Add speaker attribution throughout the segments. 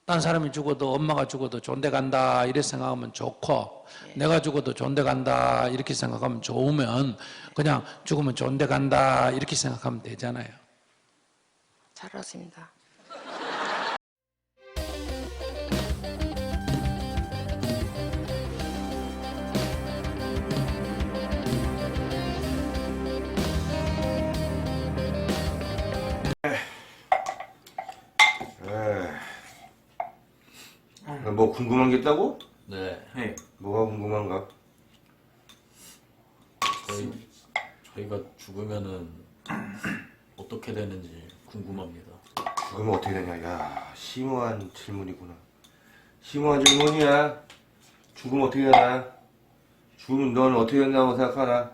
Speaker 1: 딴 사람이 죽어도 엄마가 죽어도 존대 간다 이렇게 생각하면 좋고 내가 죽어도 존대 간다 이렇게 생각하면 좋으면 그냥 죽으면 존대 간다 이렇게 생각하면 되잖아요.
Speaker 2: 잘하십니다.
Speaker 3: 뭐 궁금한 게 있다고?
Speaker 4: 네.
Speaker 3: 뭐가 궁금한가?
Speaker 4: 저희가 죽으면은 어떻게 되는지 궁금합니다.
Speaker 3: 죽으면 어떻게 되냐? 야, 심오한 질문이구나. 심오한 질문이야. 죽으면 어떻게 되나? 죽으면 넌 어떻게 된다고 생각하나?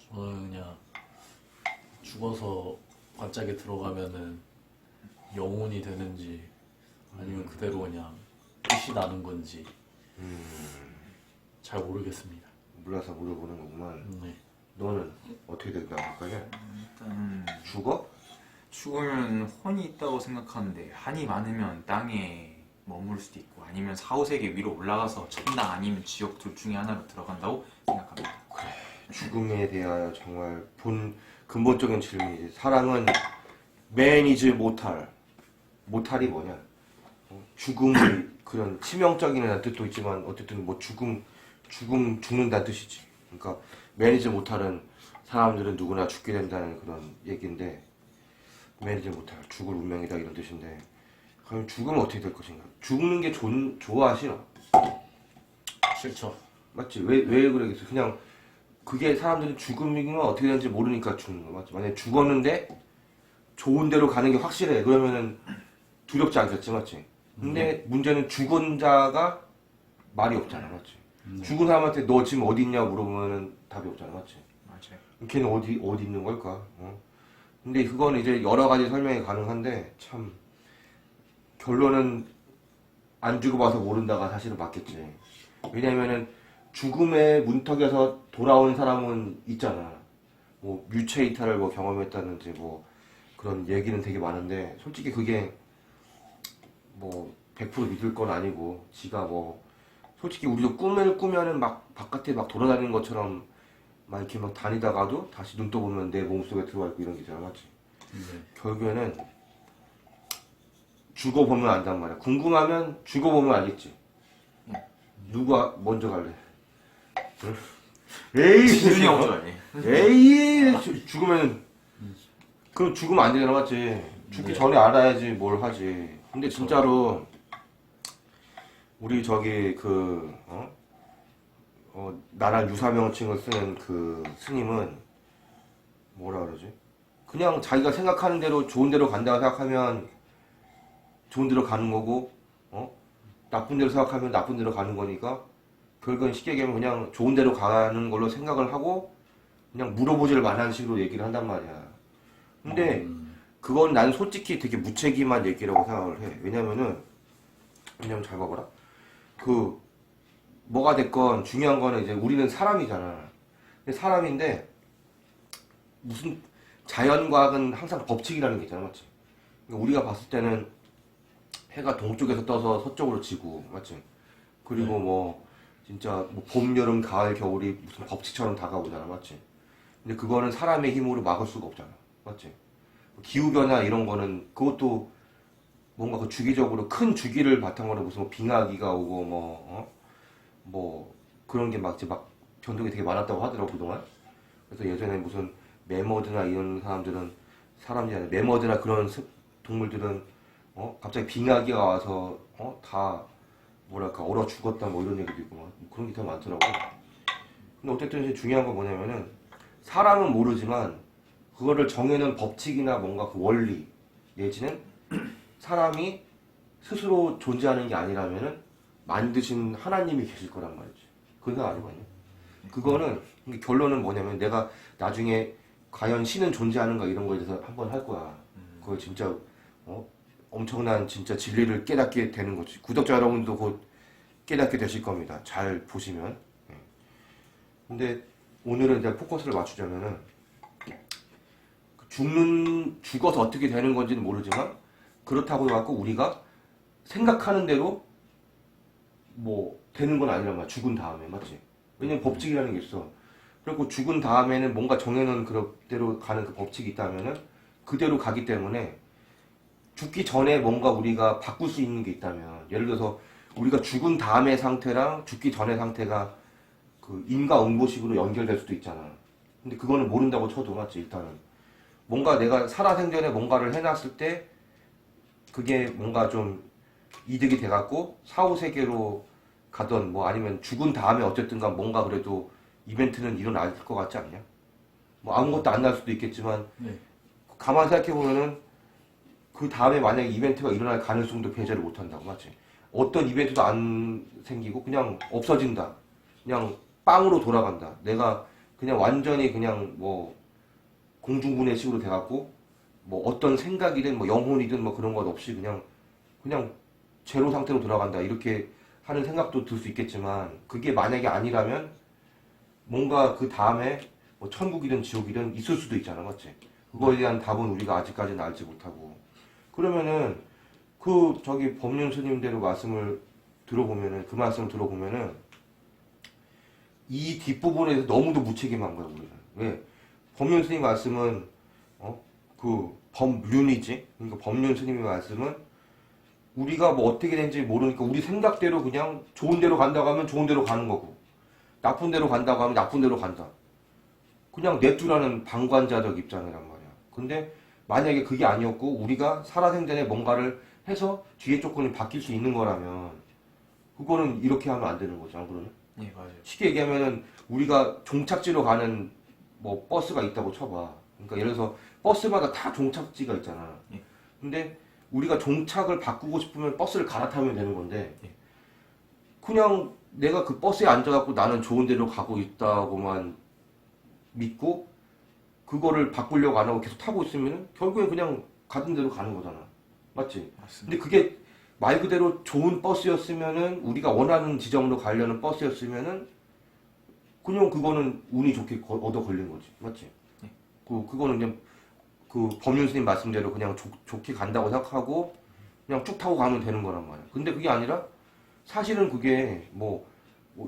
Speaker 4: 저는 그냥 죽어서 관짝에 들어가면은 영혼이 되는지 아니면 그대로 그냥 끝이 나는 건지 잘 모르겠습니다.
Speaker 3: 몰라서 물어보는 거구만.
Speaker 4: 네.
Speaker 3: 너는 어떻게 된다고 생각하냐?
Speaker 5: 일단
Speaker 3: 죽어?
Speaker 5: 죽으면 혼이 있다고 생각하는데 한이 많으면 땅에 머물 수도 있고 아니면 사후세계 위로 올라가서 천당 아니면 지옥 둘 중에 하나로 들어간다고 생각합니다.
Speaker 3: 죽음에 대하여 정말 근본적인 질문이지. 사랑은 매니지 못할이 뭐냐? 죽음의 그런 치명적인 뜻도 있지만 어쨌든 뭐 죽는다는 뜻이지. 그러니까 매니지 못할은 사람들은 누구나 죽게 된다는 그런 얘기인데 매니지 못할 죽을 운명이다 이런 뜻인데 그럼 죽으면 어떻게 될 것인가? 죽는 게 좋아 싫어?
Speaker 4: 싫죠.
Speaker 3: 맞지? 왜 그러겠어? 그냥 그게 사람들이 죽으면 어떻게 되는지 모르니까 죽는 거 맞지? 만약에 죽었는데 좋은 데로 가는 게 확실해. 그러면은 두렵지 않겠지, 맞지? 근데 문제는 죽은 자가 말이 없잖아, 맞지? 죽은 사람한테 너 지금 어디 있냐 물어보면은 답이 없잖아, 맞지?
Speaker 5: 맞아요.
Speaker 3: 걔는 어디 있는 걸까? 근데 그건 이제 여러 가지 설명이 가능한데 참 결론은 안 죽어봐서 모른다가 사실은 맞겠지. 왜냐면은 죽음의 문턱에서 돌아온 사람은 있잖아. 뭐 유체 이탈을 뭐 경험했다든지 뭐 그런 얘기는 되게 많은데 솔직히 그게 뭐 100% 믿을 건 아니고 지가 뭐 솔직히 우리도 꿈을 꾸면은 막 바깥에 막 돌아다니는 것처럼 막 이렇게 막 다니다가도 다시 눈 떠보면 내 몸속에 들어와 있고 이런 게 있잖아, 맞지?
Speaker 4: 네.
Speaker 3: 결국에는 죽어보면 안단 말이야. 궁금하면 죽어보면 알겠지. 누가 먼저 갈래? 응? 에이,
Speaker 5: 기준이 없죠.
Speaker 3: 에이, 죽으면 그럼 죽으면 안 되잖아, 맞지? 죽기
Speaker 4: 네.
Speaker 3: 전에 알아야지 뭘 하지. 근데 진짜로 우리 저기 나라 유사명칭을 쓰는 그 스님은 뭐라 그러지? 그냥 자기가 생각하는 대로 좋은 데로 간다고 생각하면 좋은 데로 가는 거고, 나쁜 데로 생각하면 나쁜 데로 가는 거니까 결국은 쉽게 얘기하면 그냥 좋은 데로 가는 걸로 생각을 하고 그냥 물어보질 만한 식으로 얘기를 한단 말이야. 근데 그건 난 솔직히 되게 무책임한 얘기라고 생각을 해. 왜냐면 잘 봐봐라. 뭐가 됐건 중요한 거는 이제 우리는 사람이잖아. 근데 사람인데 무슨 자연과학은 항상 법칙이라는 게 있잖아, 맞지? 그러니까 우리가 봤을 때는 해가 동쪽에서 떠서 서쪽으로 지고, 맞지? 그리고 뭐 진짜 뭐 봄, 여름, 가을, 겨울이 무슨 법칙처럼 다가오잖아, 맞지? 근데 그거는 사람의 힘으로 막을 수가 없잖아, 맞지? 기후변화 이런 거는 그것도 뭔가 그 주기적으로 큰 주기를 바탕으로 무슨 뭐 빙하기가 오고 뭐 그런 게 막 변동이 되게 많았다고 하더라고 그동안. 그래서 예전에 무슨 매머드나 이런 사람들이 아니라 매머드나 그런 동물들은 갑자기 빙하기가 와서 다 뭐랄까 얼어 죽었다 뭐 이런 얘기도 있고 막 그런 게 더 많더라고. 근데 어쨌든 이제 중요한 건 뭐냐면은 사람은 모르지만 그거를 정해놓은 법칙이나 뭔가 그 원리 내지는 사람이 스스로 존재하는 게 아니라면은 만드신 하나님이 계실 거란 말이지. 그건 아니거든요. 그거는 결론은 뭐냐면 내가 나중에 과연 신은 존재하는가 이런 거에 대해서 한번 할 거야. 그거 진짜 엄청난 진짜 진리를 깨닫게 되는 거지. 구독자 여러분도 곧 깨닫게 되실 겁니다. 잘 보시면. 근데 오늘은 이제 포커스를 맞추자면은 죽어서 어떻게 되는 건지는 모르지만 그렇다고 해갖고 우리가 생각하는 대로 뭐 되는 건 아니란 말이야. 죽은 다음에 맞지? 왜냐면 법칙이라는 게 있어. 그리고 죽은 다음에는 뭔가 정해놓은 그대로 가는 그 법칙이 있다면은 그대로 가기 때문에 죽기 전에 뭔가 우리가 바꿀 수 있는 게 있다면 예를 들어서 우리가 죽은 다음의 상태랑 죽기 전의 상태가 그 인과응보식으로 연결될 수도 있잖아. 근데 그거는 모른다고 쳐도 맞지 일단은 뭔가 내가 살아생전에 뭔가를 해놨을 때 그게 뭔가 좀 이득이 돼갖고 사후세계로 가던 뭐 아니면 죽은 다음에 어쨌든간 뭔가 그래도 이벤트는 일어날 것 같지 않냐? 뭐 아무것도 안 날 수도 있겠지만
Speaker 4: 네.
Speaker 3: 가만 생각해보면은 그 다음에 만약에 이벤트가 일어날 가능성도 배제를 못한다고 맞지? 어떤 이벤트도 안 생기고 그냥 없어진다. 그냥 빵으로 돌아간다. 내가 그냥 완전히 그냥 뭐 공중분해식으로 돼갖고 뭐 어떤 생각이든 뭐 영혼이든 뭐 그런 것 없이 그냥 제로 상태로 돌아간다. 이렇게 하는 생각도 들 수 있겠지만 그게 만약에 아니라면 뭔가 그 다음에 뭐 천국이든 지옥이든 있을 수도 있잖아. 맞지? 그거에 대한 답은 우리가 아직까지는 알지 못하고 그러면은 그 저기 법륜 스님대로 말씀을 들어보면은 그 말씀을 들어보면은 이 뒷부분에 서 너무도 무책임한 거야 우리는. 왜? 법륜 스님 말씀은 그 법륜이지. 그러니까 법륜 스님의 말씀은 우리가 뭐 어떻게 되는지 모르니까 우리 생각대로 그냥 좋은 데로 간다고 하면 좋은 데로 가는 거고 나쁜 데로 간다고 하면 나쁜 데로 간다. 그냥 냅두라는 방관자적 입장이란 말이야. 근데 만약에 그게 아니었고 우리가 살아생전에 뭔가를 해서 뒤에 조건이 바뀔 수 있는 거라면 그거는 이렇게 하면 안 되는 거죠. 안 그러냐?
Speaker 5: 예, 맞아요.
Speaker 3: 쉽게 얘기하면은 우리가 종착지로 가는 뭐 버스가 있다고 쳐봐. 그러니까 예를 들어서 버스마다 다 종착지가 있잖아.
Speaker 5: 예.
Speaker 3: 근데 우리가 종착을 바꾸고 싶으면 버스를 갈아타면 되는 건데
Speaker 5: 예.
Speaker 3: 그냥 내가 그 버스에 앉아갖고 나는 좋은 데로 가고 있다고만 믿고 그거를 바꾸려고 안 하고 계속 타고 있으면 결국엔 그냥 가던 대로 가는 거잖아. 맞지?
Speaker 5: 맞습니다.
Speaker 3: 근데 그게 말 그대로 좋은 버스였으면은 우리가 원하는 지점으로 가려는 버스였으면은 그냥 그거는 운이 좋게 얻어 걸린 거지. 맞지?
Speaker 5: 네.
Speaker 3: 그거는 그냥 그 법륜 스님 말씀대로 그냥 좋게 간다고 생각하고 그냥 쭉 타고 가면 되는 거란 말이야. 근데 그게 아니라 사실은 그게 뭐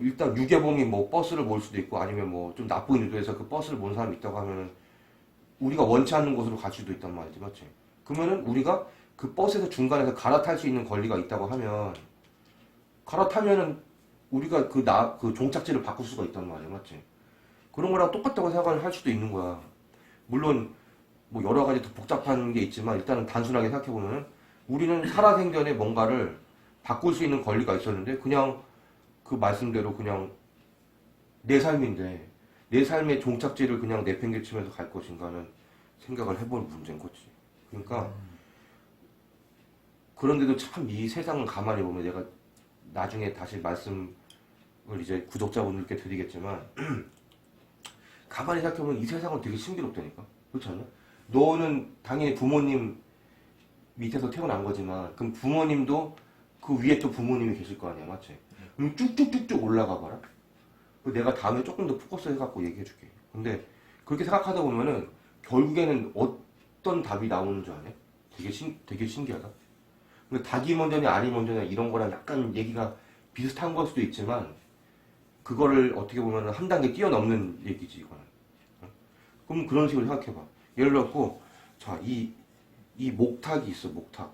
Speaker 3: 일단 유괴범이 뭐 버스를 몰 수도 있고 아니면 뭐 좀 나쁜 의도에서 그 버스를 몬 사람이 있다고 하면은 우리가 원치 않는 곳으로 갈 수도 있단 말이지. 맞지? 그러면은 우리가 그 버스에서 중간에서 갈아탈 수 있는 권리가 있다고 하면 갈아타면은 우리가 그 종착지를 바꿀 수가 있단 말이야. 맞지? 그런 거랑 똑같다고 생각을 할 수도 있는 거야. 물론 뭐 여러 가지 더 복잡한 게 있지만 일단은 단순하게 생각해보면은 우리는 살아생전에 뭔가를 바꿀 수 있는 권리가 있었는데 그냥 그 말씀대로 그냥 내 삶인데 내 삶의 종착지를 그냥 내팽개치면서 갈 것인가는 생각을 해보는 문제인 거지. 그러니까 그런데도 참 이 세상을 가만히 보면 내가 나중에 다시 말씀을 이제 구독자분들께 드리겠지만 가만히 생각해보면 이 세상은 되게 신비롭다니까. 그렇지 않냐? 너는 당연히 부모님 밑에서 태어난 거지만 그럼 부모님도 그 위에 또 부모님이 계실 거 아니야. 맞지? 그럼 쭉쭉쭉쭉 올라가 봐라. 내가 다음에 조금 더 포커스 해갖고 얘기해줄게. 근데 그렇게 생각하다 보면은 결국에는 어떤 답이 나오는 줄 아냐? 되게 신기하다. 근데 닭이 먼저냐 알이 먼저냐 이런 거랑 약간 얘기가 비슷한 걸 수도 있지만 그거를 어떻게 보면은 한 단계 뛰어넘는 얘기지 이거는. 그럼 그런 식으로 생각해봐. 예를 들었고 자 이 목탁이 있어. 목탁.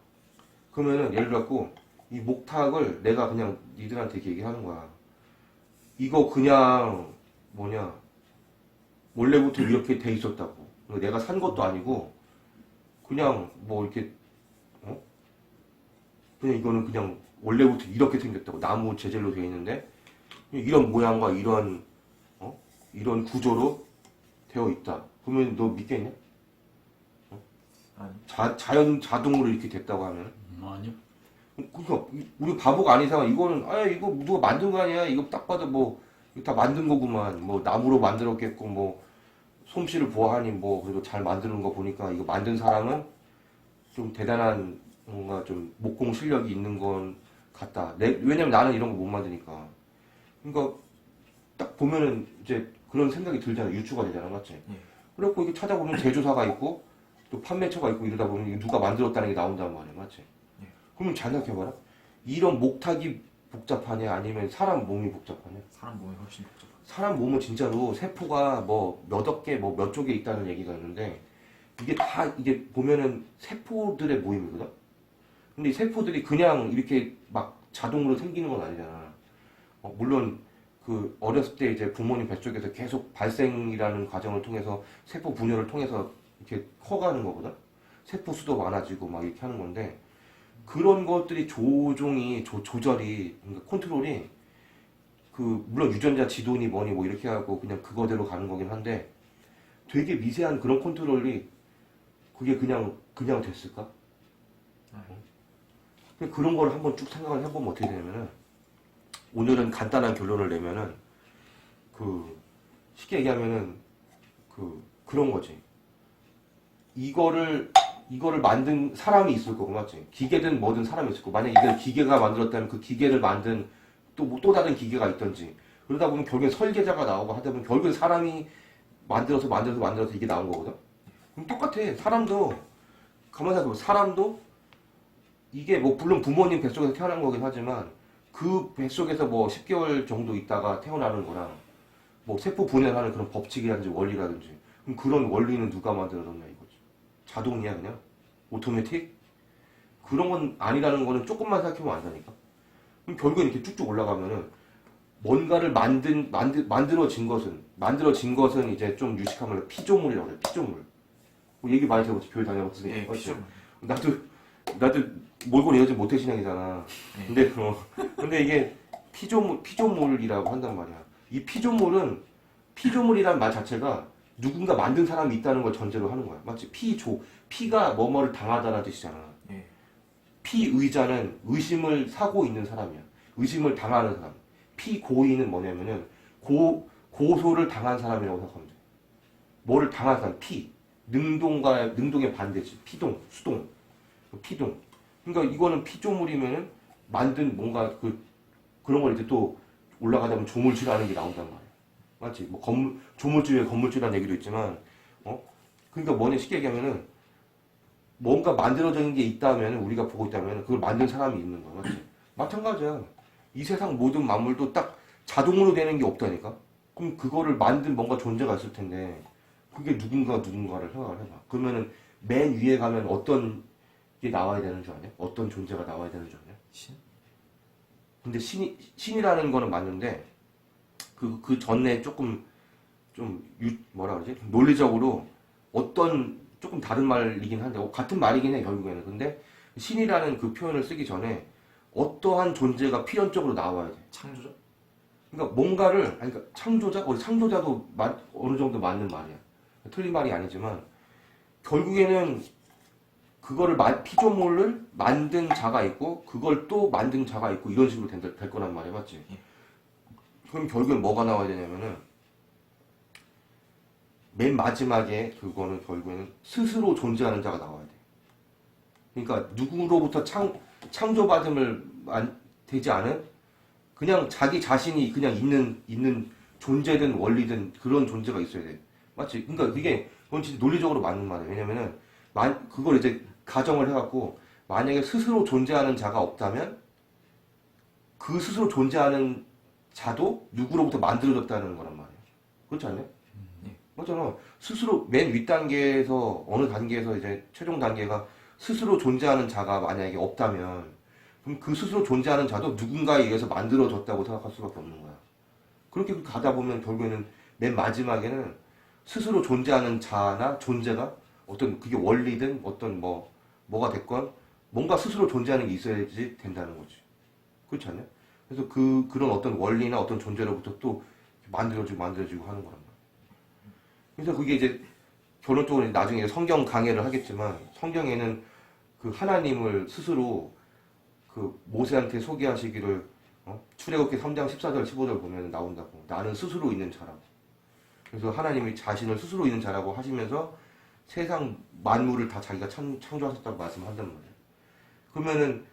Speaker 3: 그러면은 예를 들었고 이 목탁을 내가 그냥 니들한테 이렇게 얘기하는 거야. 이거 그냥 뭐냐 원래부터 이렇게 돼 있었다고. 내가 산 것도 아니고 그냥 뭐 이렇게 그냥 이거는 그냥 원래부터 이렇게 생겼다고. 나무 재질로 되어 있는데 이런 모양과 이런 구조로 되어 있다. 그러면 너 믿겠냐?
Speaker 5: 아니.
Speaker 3: 자동으로 이렇게 됐다고 하면
Speaker 4: 아니요.
Speaker 3: 그러니까 우리 바보가 아닌 이상 이거는 이거 누가 만든 거 아니야? 이거 딱 봐도 뭐 이거 다 만든 거구만. 뭐 나무로 만들었겠고 뭐 솜씨를 보아하니 뭐 그래도 잘 만드는 거 보니까 이거 만든 사람은 좀 대단한 뭔가 좀 목공 실력이 있는 건 같다. 왜냐면 나는 이런 거 못 만드니까. 그러니까 딱 보면은 이제 그런 생각이 들잖아. 유추가 되잖아. 맞지?
Speaker 5: 예.
Speaker 3: 그래갖고 이게 찾아보면 제조사가 있고 또 판매처가 있고 이러다 보면 이게 누가 만들었다는 게 나온단 말이야. 맞지?
Speaker 5: 예.
Speaker 3: 그러면 잘 생각해봐라. 이런 목탁이 복잡하냐 아니면 사람 몸이 복잡하냐?
Speaker 5: 사람 몸이 훨씬 복잡하죠.
Speaker 3: 사람 몸은 진짜로 세포가 뭐 몇억 개, 뭐 몇 쪽에 있다는 얘기가 있는데 이게 다 이게 보면은 세포들의 모임이거든. 근데 이 세포들이 그냥 이렇게 막 자동으로 생기는 건 아니잖아. 물론 그 어렸을 때 이제 부모님 뱃속에서 계속 발생이라는 과정을 통해서 세포 분열을 통해서 이렇게 커가는 거거든. 세포 수도 많아지고 막 이렇게 하는 건데 그런 것들이 조종이 조절이 그러니까 컨트롤이 그 물론 유전자 지도니 뭐니 뭐 이렇게 하고 그냥 그거대로 가는 거긴 한데 되게 미세한 그런 컨트롤이 그게 그냥 됐을까? 그런 걸 한번 쭉 생각을 해보면 어떻게 되냐면은 오늘은 간단한 결론을 내면은 그 쉽게 얘기하면은 그런 거지. 이거를 만든 사람이 있을 거고 맞지? 기계든 뭐든 사람이 있을 거고 만약 이걸 기계가 만들었다면 그 기계를 만든 또 다른 기계가 있던지 그러다 보면 결국엔 설계자가 나오고 하다 보면 결국엔 사람이 만들어서 이게 나온 거거든. 그럼 똑같아. 사람도 가만히 생각해보면 사람도 이게 뭐 물론 부모님 뱃속에서 태어난 거긴 하지만 그 뱃속에서 뭐 10개월 정도 있다가 태어나는 거랑 뭐 세포 분열하는 그런 법칙이라든지 원리라든지 그럼 그런 원리는 누가 만들어줬냐 이거지. 자동이야 그냥? 오토매틱? 그런 건 아니라는 거는 조금만 생각해보면 안다니까. 그럼 결국엔 이렇게 쭉쭉 올라가면은 뭔가를 만들어진 것은 이제 좀 유식하면 피조물이라고 그래. 피조물. 뭐 얘기 많이 들어봤지. 교회 다녀봤으니까.
Speaker 5: 예, 피조물.
Speaker 3: 나도 몰골 이어진 모태신앙이잖아.
Speaker 5: 네.
Speaker 3: 근데 이게 피조물이라고 한단 말이야. 이 피조물이란 말 자체가 누군가 만든 사람이 있다는 걸 전제로 하는 거야. 맞지? 피가 뭐뭐를 당하다라는 뜻이잖아.
Speaker 5: 예.
Speaker 3: 피의자는 의심을 사고 있는 사람이야. 의심을 당하는 사람. 피고의는 뭐냐면은 고소를 당한 사람이라고 생각하면 돼. 뭐를 당한 사람. 능동의 반대지. 수동. 피동. 그러니까 이거는 피조물이면은 만든 뭔가 그런 걸 이제 또 올라가다 보면 조물주라는 게 나온단 말이야. 맞지? 뭐 조물주에 건물주라는 얘기도 있지만, 그러니까 뭐냐 쉽게 얘기하면은 뭔가 만들어진 게 있다면 우리가 보고 있다면 그걸 만든 사람이 있는 거야. 맞지? 마찬가지야. 이 세상 모든 만물도 딱 자동으로 되는 게 없다니까? 그럼 그거를 만든 뭔가 존재가 있을 텐데 그게 누군가를 생각을 해봐. 그러면은 맨 위에 가면 어떤 게 나와야 되는 줄 아냐? 어떤 존재가 나와야 되는 줄 아냐?
Speaker 5: 신?
Speaker 3: 근데 신이라는 거는 맞는데 그 전에 조금 뭐라 그러지? 논리적으로 어떤 조금 다른 말이긴 한데 같은 말이긴 해 결국에는. 근데 신이라는 그 표현을 쓰기 전에 어떠한 존재가 필연적으로 나와야 돼.
Speaker 5: 창조자?
Speaker 3: 그러니까 뭔가를 그러니까 창조자도 어느 정도 맞는 말이야. 틀린 말이 아니지만 결국에는 그거를 피조물을 만든 자가 있고 그걸 또 만든 자가 있고 이런 식으로 될 거란 말이야. 맞지?
Speaker 5: 예.
Speaker 3: 그럼 결국엔 뭐가 나와야 되냐면은 맨 마지막에 그거는 결국에는 스스로 존재하는 자가 나와야 돼. 그러니까 누구로부터 창조받음을 되지 않은 그냥 자기 자신이 그냥 있는 존재든 원리든 그런 존재가 있어야 돼. 맞지? 그러니까 그건 진짜 논리적으로 맞는 말이야. 왜냐면은 그걸 이제 가정을 해갖고 만약에 스스로 존재하는 자가 없다면 그 스스로 존재하는 자도 누구로부터 만들어졌다는 거란 말이야. 그렇지 않냐? 맞잖아. 스스로 맨 윗단계에서 어느 단계에서 이제 최종 단계가 스스로 존재하는 자가 만약에 없다면 그럼 그 스스로 존재하는 자도 누군가에 의해서 만들어졌다고 생각할 수밖에 없는 거야. 그렇게 가다 보면 결국에는 맨 마지막에는 스스로 존재하는 자나 존재가 어떤 그게 원리든 어떤 뭐가 됐건 뭔가 스스로 존재하는 게 있어야지 된다는 거지. 그렇지 않냐? 그래서 그런 어떤 원리나 어떤 존재로부터 또 만들어지고 하는 거란 말이야. 그래서 그게 이제 결론적으로 나중에 성경 강해를 하겠지만 성경에는 그 하나님을 스스로 그 모세한테 소개하시기를 출애굽기 3장 14절 15절 보면 나온다고. 나는 스스로 있는 자라고. 그래서 하나님이 자신을 스스로 있는 자라고 하시면서 세상 만물을 다 자기가 창조하셨다고 말씀한단 말이에요. 그러면은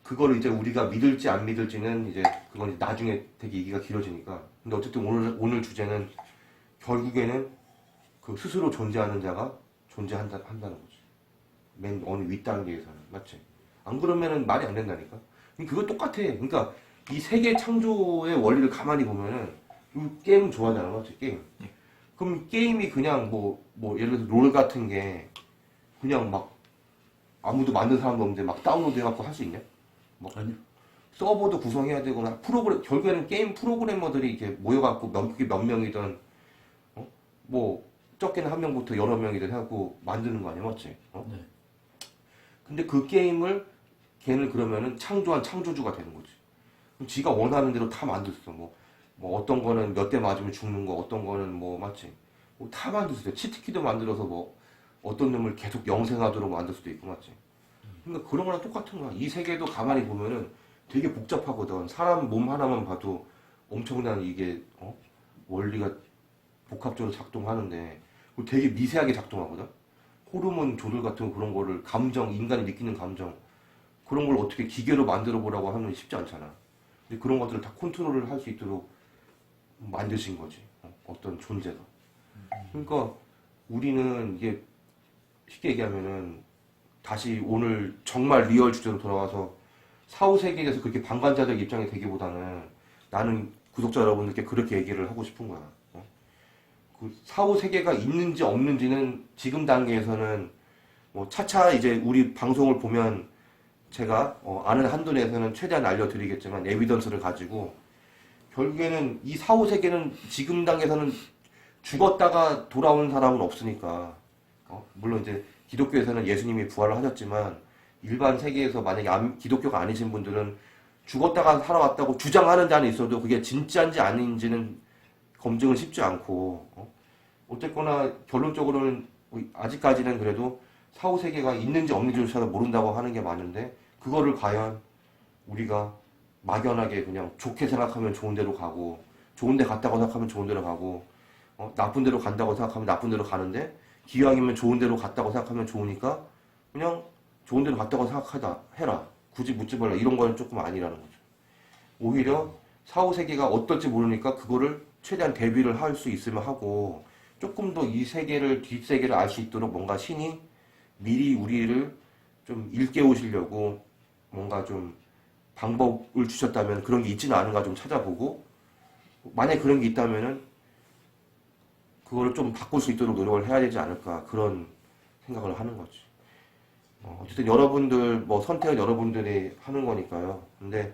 Speaker 3: 그거를 이제 우리가 믿을지 안 믿을지는 이제 그건 이제 나중에 되게 얘기가 길어지니까. 근데 어쨌든 오늘 주제는 결국에는 그 스스로 존재하는 자가 존재한다는 거지. 맨 어느 윗단계에서는. 맞지? 안 그러면은 말이 안 된다니까. 그거 똑같아. 그러니까 이 세계 창조의 원리를 가만히 보면은 이 게임은 좋아하잖아, 맞지? 게임. 그럼 게임이 그냥 예를 들어서 롤 같은 게 그냥 막 아무도 만든 사람도 없는데 막 다운로드 해갖고 할 수 있냐?
Speaker 4: 아니요.
Speaker 3: 서버도 구성해야 되거나 결국에는 게임 프로그래머들이 이렇게 모여갖고 그게 몇 명이든 적게는 한 명부터 여러 명이든 해갖고 만드는 거 아니야, 맞지?
Speaker 4: 네.
Speaker 3: 근데 그 게임을 걔는 그러면은 창조한 창조주가 되는 거지. 그럼 지가 원하는 대로 다 만들었어. 어떤 거는 몇 대 맞으면 죽는 거, 어떤 거는 맞지? 다 만들 수도 있어. 치트키도 만들어서 어떤 놈을 계속 영생하도록 만들 수도 있고, 맞지? 그러니까 그런 거랑 똑같은 거야. 이 세계도 가만히 보면은 되게 복잡하거든. 사람 몸 하나만 봐도 엄청난 이게 원리가 복합적으로 작동하는데 되게 미세하게 작동하거든. 호르몬 조절 같은 그런 거를 감정, 인간이 느끼는 감정 그런 걸 어떻게 기계로 만들어 보라고 하면 쉽지 않잖아. 근데 그런 것들을 다 컨트롤을 할 수 있도록 만드신 거지. 어떤 존재가. 그러니까 우리는 이게 쉽게 얘기하면은 다시 오늘 정말 리얼 주제로 돌아와서 사후세계에 대해서 그렇게 방관자적 입장이 되기보다는 나는 구독자 여러분들께 그렇게 얘기를 하고 싶은 거야. 그 사후세계가 있는지 없는지는 지금 단계에서는 차차 이제 우리 방송을 보면 제가 아는 한도 내에서는 최대한 알려드리겠지만 에비던스를 가지고 결국에는 이 사후세계는 지금 단계에서는 죽었다가 돌아오는 사람은 없으니까 물론 이제 기독교에서는 예수님이 부활을 하셨지만 일반 세계에서 만약에 기독교가 아니신 분들은 죽었다가 살아왔다고 주장하는 자는 있어도 그게 진짜인지 아닌지는 검증은 쉽지 않고 어쨌거나 결론적으로는 아직까지는 그래도 사후세계가 있는지 없는지조차도 모른다고 하는 게 많은데 그거를 과연 우리가 막연하게 그냥 좋게 생각하면 좋은 데로 가고 좋은 데 갔다고 생각하면 좋은 데로 가고 나쁜 데로 간다고 생각하면 나쁜 데로 가는데 기왕이면 좋은 데로 갔다고 생각하면 좋으니까 그냥 좋은 데로 갔다고 해라. 굳이 묻지 말라. 이런 거는 조금 아니라는 거죠. 오히려 사후세계가 어떨지 모르니까 그거를 최대한 대비를 할 수 있으면 하고 조금 더 이 세계를 뒷세계를 알 수 있도록 뭔가 신이 미리 우리를 좀 일깨우시려고 뭔가 좀 방법을 주셨다면 그런 게 있지는 않은가 좀 찾아보고 만약에 그런 게 있다면은 그거를 좀 바꿀 수 있도록 노력을 해야 되지 않을까 그런 생각을 하는 거지. 어쨌든 여러분들 선택은 여러분들이 하는 거니까요. 근데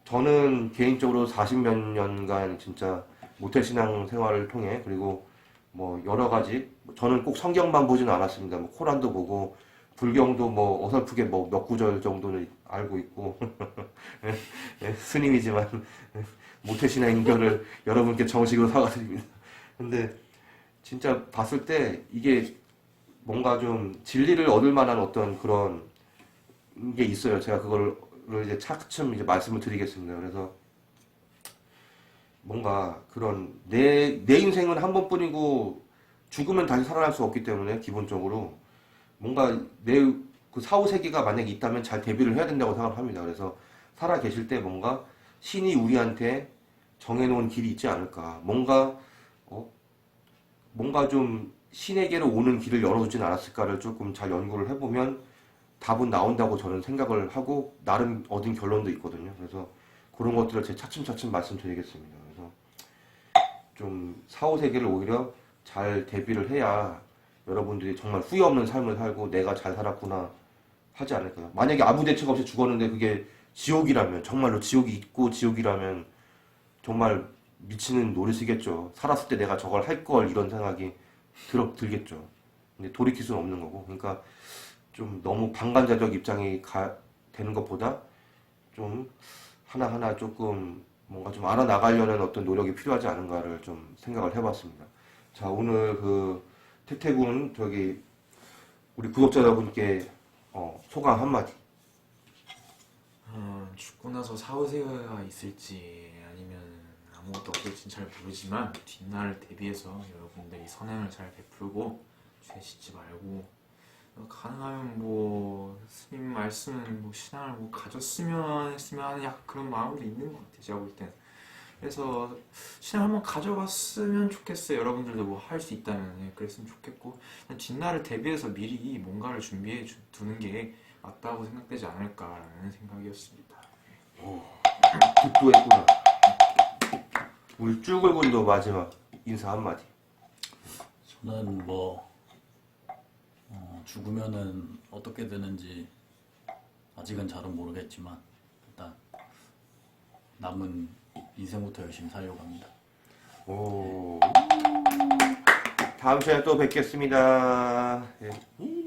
Speaker 3: 저는 개인적으로 40몇 년간 진짜 모태신앙 생활을 통해 그리고 여러 가지 저는 꼭 성경만 보지는 않았습니다. 코란도 보고 불경도 어설프게 몇 구절 정도는 알고 있고 예, 스님이지만 모태신앙 인견을 여러분께 정식으로 사과드립니다. 근데 진짜 봤을 때 이게 뭔가 좀 진리를 얻을 만한 어떤 그런 게 있어요. 제가 그거를 이제 차츰 이제 말씀을 드리겠습니다. 그래서 뭔가 그런 내 인생은 한 번뿐이고 죽으면 다시 살아날 수 없기 때문에 기본적으로 뭔가 그 사후세계가 만약에 있다면 잘 대비를 해야 된다고 생각을 합니다. 그래서 살아 계실 때 뭔가 신이 우리한테 정해놓은 길이 있지 않을까. 뭔가 좀 신에게로 오는 길을 열어두진 않았을까를 조금 잘 연구를 해보면 답은 나온다고 저는 생각을 하고 나름 얻은 결론도 있거든요. 그래서 그런 것들을 제가 차츰차츰 말씀드리겠습니다. 그래서 좀 사후세계를 오히려 잘 대비를 해야 여러분들이 정말 후회 없는 삶을 살고 내가 잘 살았구나 하지 않을까요? 만약에 아무 대책 없이 죽었는데 그게 지옥이라면 정말로 지옥이 있고 지옥이라면 정말 미치는 노릇이겠죠. 살았을 때 내가 저걸 할 걸 이런 생각이 들겠죠. 근데 돌이킬 수는 없는 거고. 그러니까 좀 너무 방관자적 입장이 되는 것보다 좀 하나하나 조금 뭔가 좀 알아나가려는 어떤 노력이 필요하지 않은가를 좀 생각을 해봤습니다. 자, 오늘 태태군 우리 구독자 여러분께 소감 한마디.
Speaker 5: 죽고 나서 사후세계가 있을지 아니면 아무것도 없을지는 잘 모르지만 뒷날을 대비해서 여러분들이 선행을 잘 베풀고 죄 짓지 말고 가능하면 스님 말씀 신앙을 가졌으면 했으면 하는 약간 그런 마음도 있는 것 같아요. 제가 볼 땐. 그래서 신앙 한번 가져봤으면 좋겠어요. 여러분들도 할 수 있다면 그랬으면 좋겠고 그냥 뒷날을 대비해서 미리 뭔가를 준비해 두는 게 맞다고 생각되지 않을까라는 생각이었습니다.
Speaker 3: 듣도 했구나. 우리 쭈글군도 마지막 인사 한마디.
Speaker 4: 저는 뭐 죽으면은 어떻게 되는지 아직은 잘은 모르겠지만 일단 남은 인생부터 열심히 살려고 합니다.
Speaker 3: 다음 시간에 또 뵙겠습니다. 예.